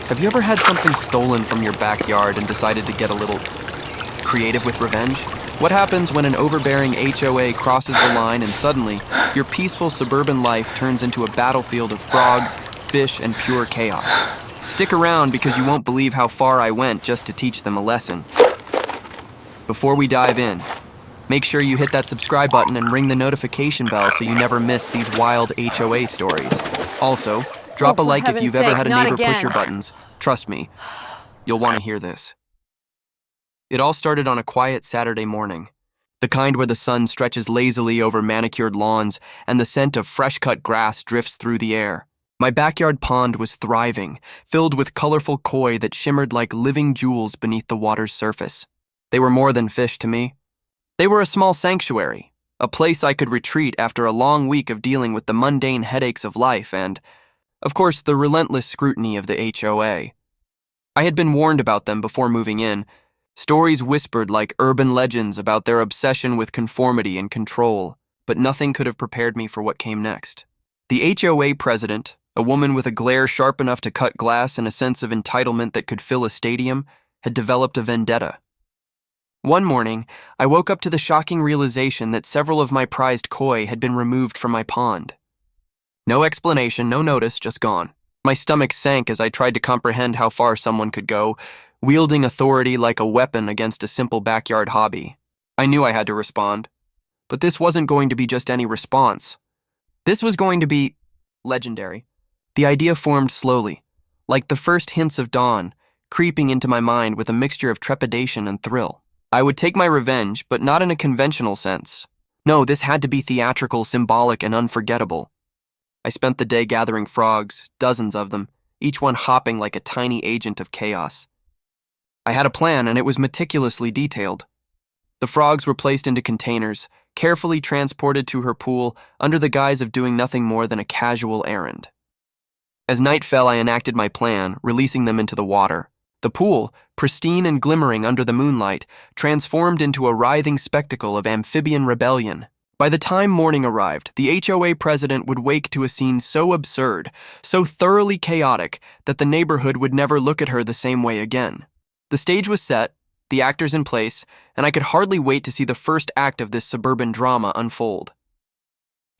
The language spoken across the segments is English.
Have you ever had something stolen from your backyard and decided to get a little creative with revenge? What happens when an overbearing HOA crosses the line and suddenly your peaceful suburban life turns into a battlefield of frogs, fish, and pure chaos? Stick around because you won't believe how far I went just to teach them a lesson. Before we dive in, make sure you hit that subscribe button and ring the notification bell so you never miss these wild HOA stories. Also, drop a like if you've ever had a neighbor push your buttons. Trust me, you'll want to hear this. It all started on a quiet Saturday morning, the kind where the sun stretches lazily over manicured lawns and the scent of fresh-cut grass drifts through the air. My backyard pond was thriving, filled with colorful koi that shimmered like living jewels beneath the water's surface. They were more than fish to me. They were a small sanctuary, a place I could retreat after a long week of dealing with the mundane headaches of life and, of course, the relentless scrutiny of the HOA. I had been warned about them before moving in. Stories whispered like urban legends about their obsession with conformity and control, but nothing could have prepared me for what came next. The HOA president, a woman with a glare sharp enough to cut glass and a sense of entitlement that could fill a stadium, had developed a vendetta. One morning, I woke up to the shocking realization that several of my prized koi had been removed from my pond. No explanation, no notice, just gone. My stomach sank as I tried to comprehend how far someone could go, wielding authority like a weapon against a simple backyard hobby. I knew I had to respond. But this wasn't going to be just any response. This was going to be legendary. The idea formed slowly, like the first hints of dawn, creeping into my mind with a mixture of trepidation and thrill. I would take my revenge, but not in a conventional sense. No, this had to be theatrical, symbolic, and unforgettable. I spent the day gathering frogs, dozens of them, each one hopping like a tiny agent of chaos. I had a plan, and it was meticulously detailed. The frogs were placed into containers, carefully transported to her pool under the guise of doing nothing more than a casual errand. As night fell, I enacted my plan, releasing them into the water. The pool, pristine and glimmering under the moonlight, transformed into a writhing spectacle of amphibian rebellion. By the time morning arrived, the HOA president would wake to a scene so absurd, so thoroughly chaotic, that the neighborhood would never look at her the same way again. The stage was set, the actors in place, and I could hardly wait to see the first act of this suburban drama unfold.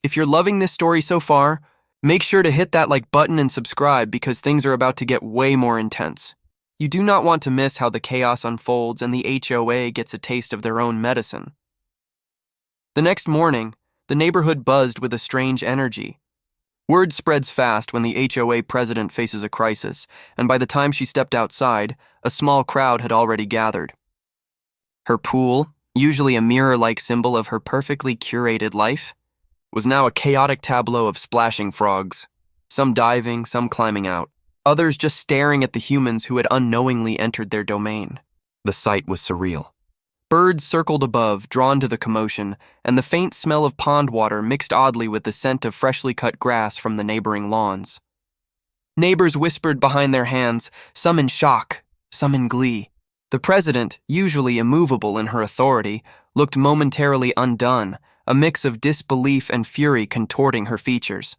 If you're loving this story so far, make sure to hit that like button and subscribe because things are about to get way more intense. You do not want to miss how the chaos unfolds and the HOA gets a taste of their own medicine. The next morning, the neighborhood buzzed with a strange energy. Word spreads fast when the HOA president faces a crisis, and by the time she stepped outside, a small crowd had already gathered. Her pool, usually a mirror-like symbol of her perfectly curated life, was now a chaotic tableau of splashing frogs, some diving, some climbing out, others just staring at the humans who had unknowingly entered their domain. The sight was surreal. Birds circled above, drawn to the commotion, and the faint smell of pond water mixed oddly with the scent of freshly cut grass from the neighboring lawns. Neighbors whispered behind their hands, some in shock, some in glee. The president, usually immovable in her authority, looked momentarily undone, a mix of disbelief and fury contorting her features.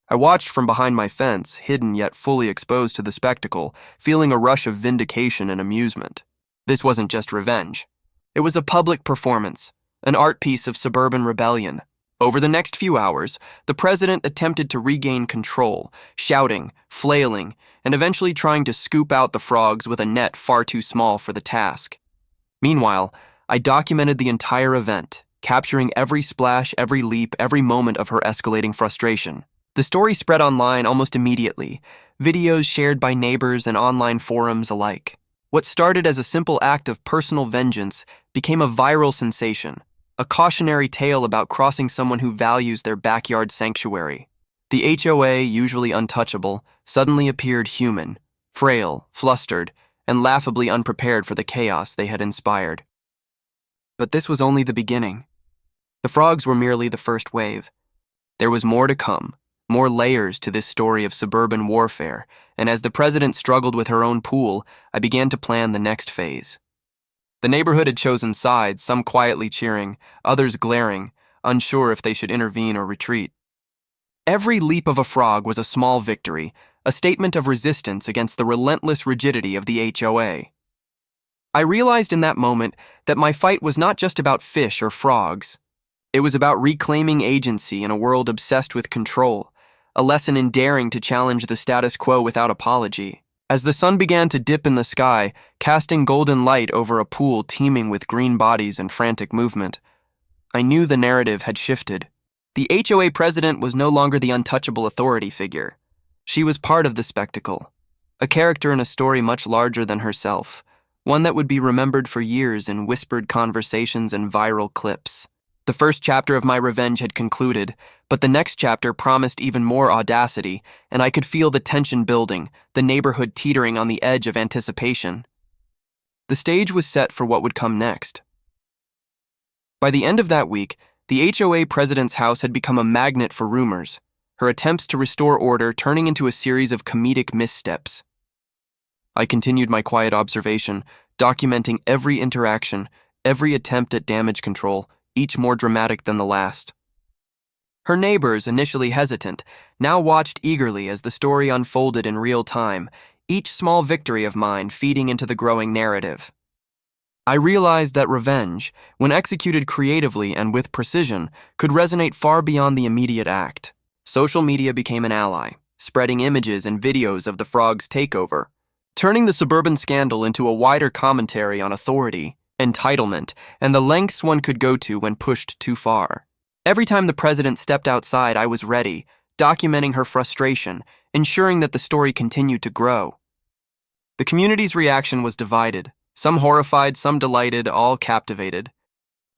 I watched from behind my fence, hidden yet fully exposed to the spectacle, feeling a rush of vindication and amusement. This wasn't just revenge. It was a public performance, an art piece of suburban rebellion. Over the next few hours, the president attempted to regain control, shouting, flailing, and eventually trying to scoop out the frogs with a net far too small for the task. Meanwhile, I documented the entire event, capturing every splash, every leap, every moment of her escalating frustration. The story spread online almost immediately, videos shared by neighbors and online forums alike. What started as a simple act of personal vengeance became a viral sensation, a cautionary tale about crossing someone who values their backyard sanctuary. The HOA, usually untouchable, suddenly appeared human, frail, flustered, and laughably unprepared for the chaos they had inspired. But this was only the beginning. The frogs were merely the first wave. There was more to come. More layers to this story of suburban warfare, and as the president struggled with her own pool, I began to plan the next phase. The neighborhood had chosen sides, some quietly cheering, others glaring, unsure if they should intervene or retreat. Every leap of a frog was a small victory, a statement of resistance against the relentless rigidity of the HOA. I realized in that moment that my fight was not just about fish or frogs. It was about reclaiming agency in a world obsessed with control, a lesson in daring to challenge the status quo without apology. As the sun began to dip in the sky, casting golden light over a pool teeming with green bodies and frantic movement, I knew the narrative had shifted. The HOA president was no longer the untouchable authority figure. She was part of the spectacle, a character in a story much larger than herself, one that would be remembered for years in whispered conversations and viral clips. The first chapter of my revenge had concluded, but the next chapter promised even more audacity, and I could feel the tension building, the neighborhood teetering on the edge of anticipation. The stage was set for what would come next. By the end of that week, the HOA president's house had become a magnet for rumors, her attempts to restore order turning into a series of comedic missteps. I continued my quiet observation, documenting every interaction, every attempt at damage control, each more dramatic than the last. Her neighbors, initially hesitant, now watched eagerly as the story unfolded in real time, each small victory of mine feeding into the growing narrative. I realized that revenge, when executed creatively and with precision, could resonate far beyond the immediate act. Social media became an ally, spreading images and videos of the frog's takeover, turning the suburban scandal into a wider commentary on authority, entitlement, and the lengths one could go to when pushed too far. Every time the president stepped outside, I was ready, documenting her frustration, ensuring that the story continued to grow. The community's reaction was divided, some horrified, some delighted, all captivated.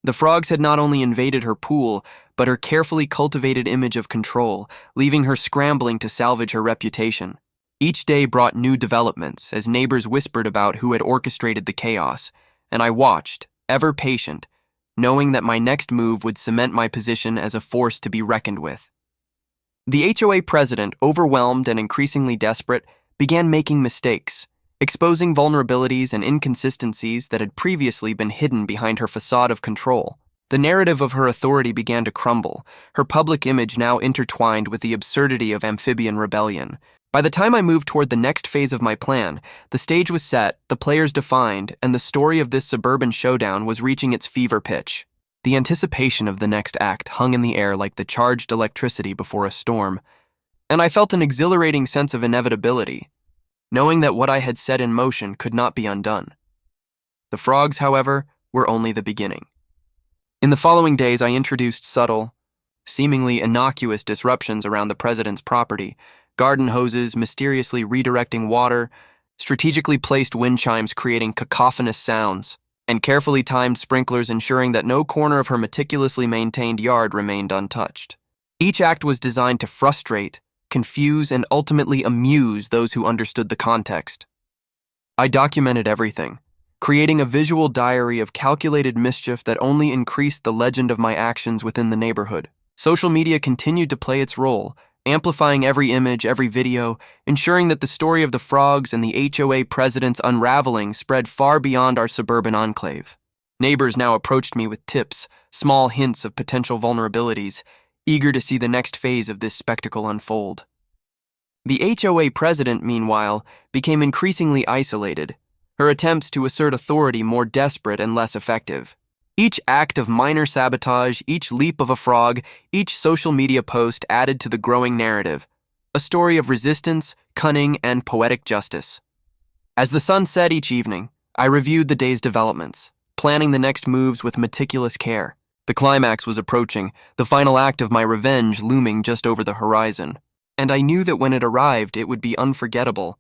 The frogs had not only invaded her pool, but her carefully cultivated image of control, leaving her scrambling to salvage her reputation. Each day brought new developments as neighbors whispered about who had orchestrated the chaos, and I watched, ever patient, knowing that my next move would cement my position as a force to be reckoned with. The HOA president, overwhelmed and increasingly desperate, began making mistakes, exposing vulnerabilities and inconsistencies that had previously been hidden behind her facade of control. The narrative of her authority began to crumble, her public image now intertwined with the absurdity of amphibian rebellion. By the time I moved toward the next phase of my plan, the stage was set, the players defined, and the story of this suburban showdown was reaching its fever pitch. The anticipation of the next act hung in the air like the charged electricity before a storm, and I felt an exhilarating sense of inevitability, knowing that what I had set in motion could not be undone. The frogs, however, were only the beginning. In the following days, I introduced subtle, seemingly innocuous disruptions around the president's property, garden hoses mysteriously redirecting water, strategically placed wind chimes creating cacophonous sounds, and carefully timed sprinklers ensuring that no corner of her meticulously maintained yard remained untouched. Each act was designed to frustrate, confuse, and ultimately amuse those who understood the context. I documented everything, creating a visual diary of calculated mischief that only increased the legend of my actions within the neighborhood. Social media continued to play its role, amplifying every image, every video, ensuring that the story of the frogs and the HOA president's unraveling spread far beyond our suburban enclave. Neighbors now approached me with tips, small hints of potential vulnerabilities, eager to see the next phase of this spectacle unfold. The HOA president, meanwhile, became increasingly isolated, her attempts to assert authority more desperate and less effective. Each act of minor sabotage, each leap of a frog, each social media post added to the growing narrative, a story of resistance, cunning, and poetic justice. As the sun set each evening, I reviewed the day's developments, planning the next moves with meticulous care. The climax was approaching, the final act of my revenge looming just over the horizon, and I knew that when it arrived, it would be unforgettable,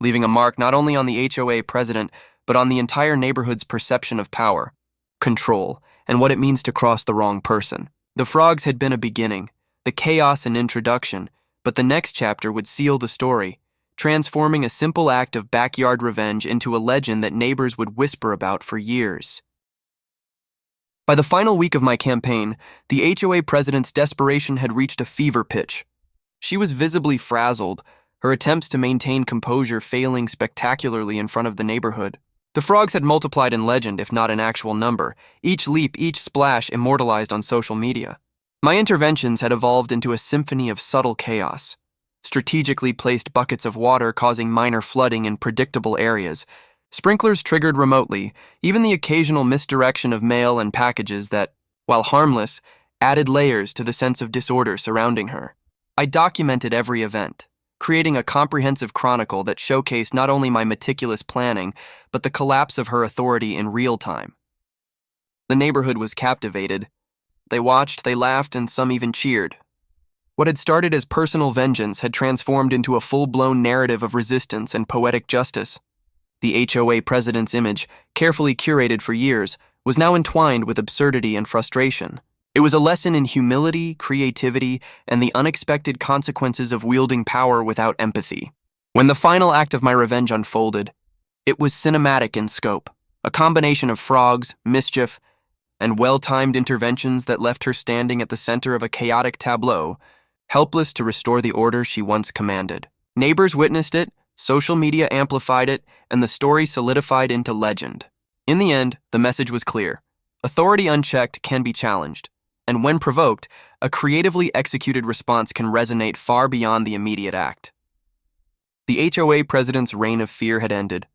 leaving a mark not only on the HOA president, but on the entire neighborhood's perception of power, control, and what it means to cross the wrong person. The frogs had been a beginning, the chaos an introduction, but the next chapter would seal the story, transforming a simple act of backyard revenge into a legend that neighbors would whisper about for years. By the final week of my campaign, the HOA president's desperation had reached a fever pitch. She was visibly frazzled, her attempts to maintain composure failing spectacularly in front of the neighborhood. The frogs had multiplied in legend, if not in actual number, each leap, each splash immortalized on social media. My interventions had evolved into a symphony of subtle chaos. strategically placed buckets of water causing minor flooding in predictable areas, sprinklers triggered remotely, even the occasional misdirection of mail and packages that, while harmless, added layers to the sense of disorder surrounding her. I documented every event, creating a comprehensive chronicle that showcased not only my meticulous planning, but the collapse of her authority in real time. The neighborhood was captivated. They watched, they laughed, and some even cheered. What had started as personal vengeance had transformed into a full-blown narrative of resistance and poetic justice. The HOA president's image, carefully curated for years, was now entwined with absurdity and frustration. It was a lesson in humility, creativity, and the unexpected consequences of wielding power without empathy. When the final act of my revenge unfolded, it was cinematic in scope, a combination of frogs, mischief, and well-timed interventions that left her standing at the center of a chaotic tableau, helpless to restore the order she once commanded. Neighbors witnessed it, social media amplified it, and the story solidified into legend. In the end, the message was clear. Authority unchecked can be challenged, and when provoked, a creatively executed response can resonate far beyond the immediate act. The HOA president's reign of fear had ended,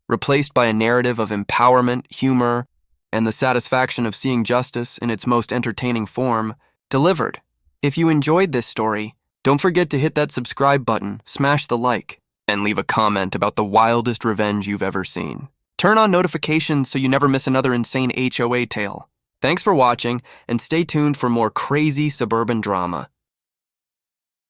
replaced by a narrative of empowerment, humor, and the satisfaction of seeing justice in its most entertaining form delivered. If you enjoyed this story, don't forget to hit that subscribe button, smash the like, and leave a comment about the wildest revenge you've ever seen. Turn on notifications so you never miss another insane HOA tale. Thanks for watching, and stay tuned for more crazy suburban drama.